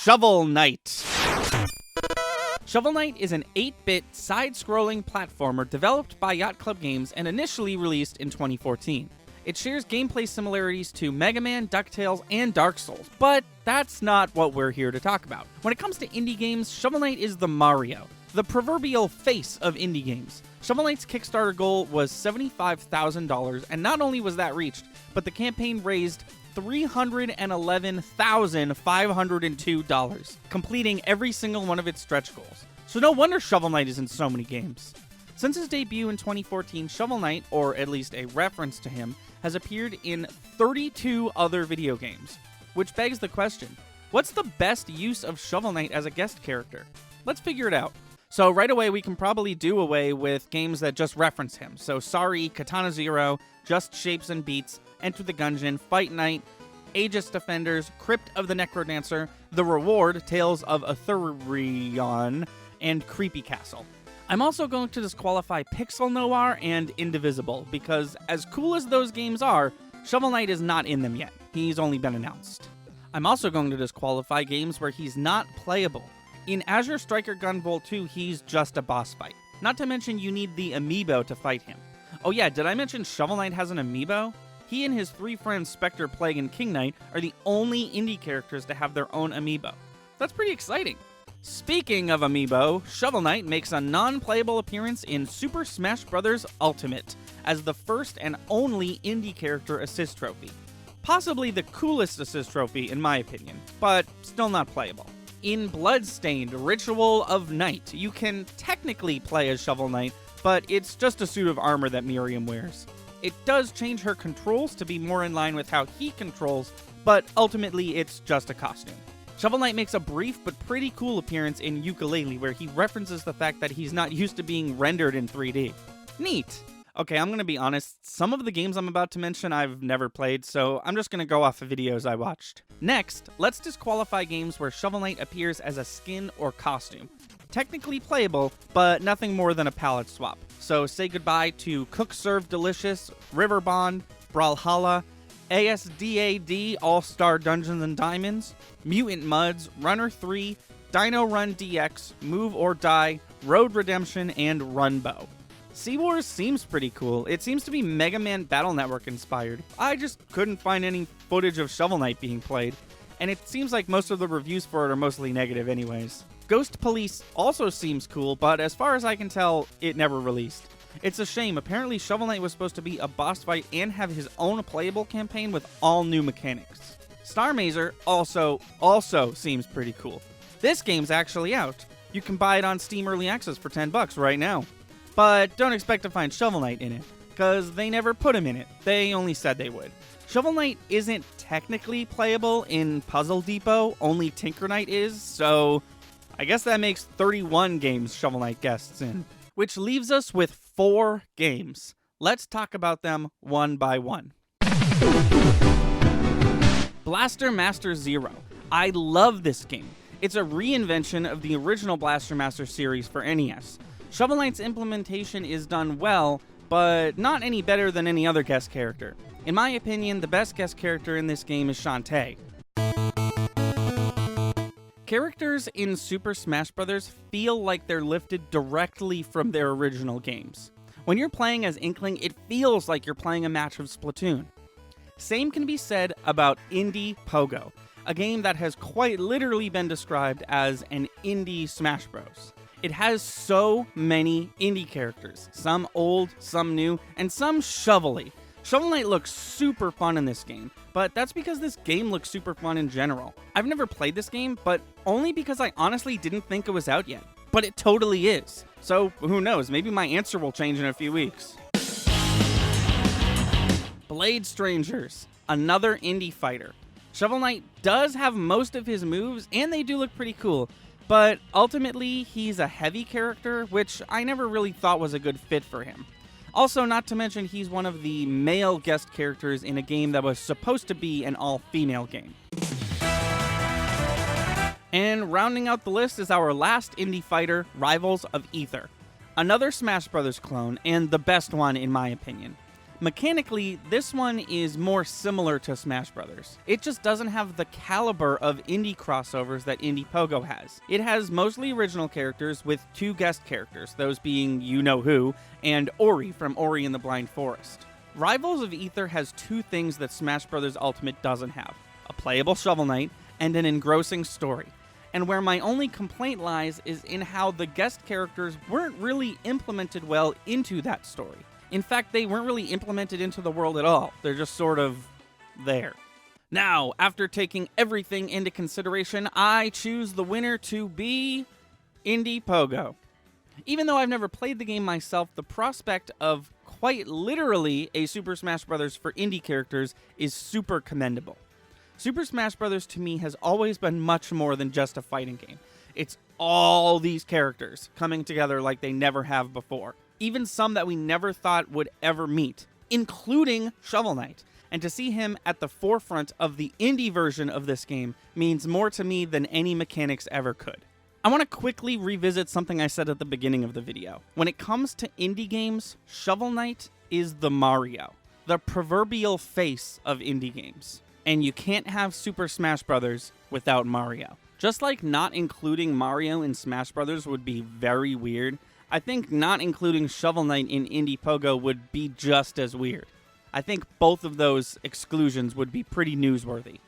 Shovel Knight. Shovel Knight is an 8-bit side-scrolling platformer developed by Yacht Club Games and initially released in 2014. It shares gameplay similarities to Mega Man, DuckTales, and Dark Souls, but that's not what we're here to talk about. When it comes to indie games, Shovel Knight is the Mario, the proverbial face of indie games. Shovel Knight's Kickstarter goal was $75,000, and not only was that reached, but the campaign raised $311,502, completing every single one of its stretch goals. So no wonder Shovel Knight is in so many games. Since his debut in 2014, Shovel Knight, or at least a reference to him, has appeared in 32 other video games. Which begs the question, what's the best use of Shovel Knight as a guest character? Let's figure it out. So right away, we can probably do away with games that just reference him. So Sorry, Katana Zero, Just Shapes and Beats, Enter the Gungeon, Fight Night, Aegis Defenders, Crypt of the Necrodancer, The Reward, Tales of Aetherion, and Creepy Castle. I'm also going to disqualify Pixel Noir and Indivisible, because as cool as those games are, Shovel Knight is not in them yet. He's only been announced. I'm also going to disqualify games where he's not playable. In Azure Striker Gunvolt 2, he's just a boss fight. Not to mention you need the amiibo to fight him. Oh yeah, did I mention Shovel Knight has an amiibo? He and his 3 friends Spectre, Plague, and King Knight are the only indie characters to have their own amiibo. That's pretty exciting. Speaking of amiibo, Shovel Knight makes a non-playable appearance in Super Smash Bros. Ultimate as the first and only indie character assist trophy. Possibly the coolest assist trophy in my opinion, but still not playable. In Bloodstained Ritual of Night, you can technically play as Shovel Knight, but it's just a suit of armor that Miriam wears. It does change her controls to be more in line with how he controls, but ultimately it's just a costume. Shovel Knight makes a brief but pretty cool appearance in Yooka-Laylee, where he references the fact that he's not used to being rendered in 3D. Neat! Okay, I'm gonna be honest, some of the games I'm about to mention I've never played, so I'm just gonna go off of videos I watched. Next, let's disqualify games where Shovel Knight appears as a skin or costume. Technically playable, but nothing more than a palette swap. So say goodbye to Cook Serve Delicious, River Bond, Brawlhalla, ASDAD All-Star Dungeons and Diamonds, Mutant Muds, Runner 3, Dino Run DX, Move or Die, Road Redemption, and Runbow. Sea Wars seems pretty cool. It seems to be Mega Man Battle Network inspired. I just couldn't find any footage of Shovel Knight being played, and it seems like most of the reviews for it are mostly negative anyways. Ghost Police also seems cool, but as far as I can tell, it never released. It's a shame. Apparently Shovel Knight was supposed to be a boss fight and have his own playable campaign with all new mechanics. Star Mazer also seems pretty cool. This game's actually out. You can buy it on Steam Early Access for $10 right now. But don't expect to find Shovel Knight in it, because they never put him in it. They only said they would. Shovel Knight isn't technically playable in Puzzle Depot, only Tinker Knight is, so I guess that makes 31 games Shovel Knight guests in. Which leaves us with 4 games. Let's talk about them one by one. Blaster Master Zero. I love this game. It's a reinvention of the original Blaster Master series for NES. Shovel Knight's implementation is done well, but not any better than any other guest character. In my opinion, the best guest character in this game is Shantae. Characters in Super Smash Bros. Feel like they're lifted directly from their original games. When you're playing as Inkling, it feels like you're playing a match of Splatoon. Same can be said about Indy Pogo, a game that has quite literally been described as an indie Smash Bros. It has so many indie characters, some old, some new, and some shovelly. Shovel Knight looks super fun in this game, but that's because this game looks super fun in general. I've never played this game, but only because I honestly didn't think it was out yet. But it totally is. So who knows, maybe my answer will change in a few weeks. Blade Strangers, another indie fighter. Shovel Knight does have most of his moves, and they do look pretty cool. But ultimately, he's a heavy character, which I never really thought was a good fit for him. Also, not to mention, he's one of the male guest characters in a game that was supposed to be an all-female game. And rounding out the list is our last indie fighter, Rivals of Aether. Another Smash Bros. Clone, and the best one in my opinion. Mechanically, this one is more similar to Smash Bros. It just doesn't have the caliber of indie crossovers that Indy Pogo has. It has mostly original characters with 2 guest characters, those being You-Know-Who and Ori from Ori and the Blind Forest. Rivals of Aether has 2 things that Smash Bros. Ultimate doesn't have: a playable Shovel Knight and an engrossing story. And where my only complaint lies is in how the guest characters weren't really implemented well into that story. In fact, they weren't really implemented into the world at all. They're just sort of there. Now, after taking everything into consideration, I choose the winner to be Indy Pogo. Even though I've never played the game myself, the prospect of quite literally a Super Smash Bros. For indie characters is super commendable. Super Smash Bros. To me has always been much more than just a fighting game. It's all these characters coming together like they never have before. Even some that we never thought would ever meet, including Shovel Knight. And to see him at the forefront of the indie version of this game means more to me than any mechanics ever could. I want to quickly revisit something I said at the beginning of the video. When it comes to indie games, Shovel Knight is the Mario, the proverbial face of indie games. And you can't have Super Smash Bros. Without Mario. Just like not including Mario in Smash Bros. Would be very weird, I think not including Shovel Knight in Indy Pogo would be just as weird. I think both of those exclusions would be pretty newsworthy.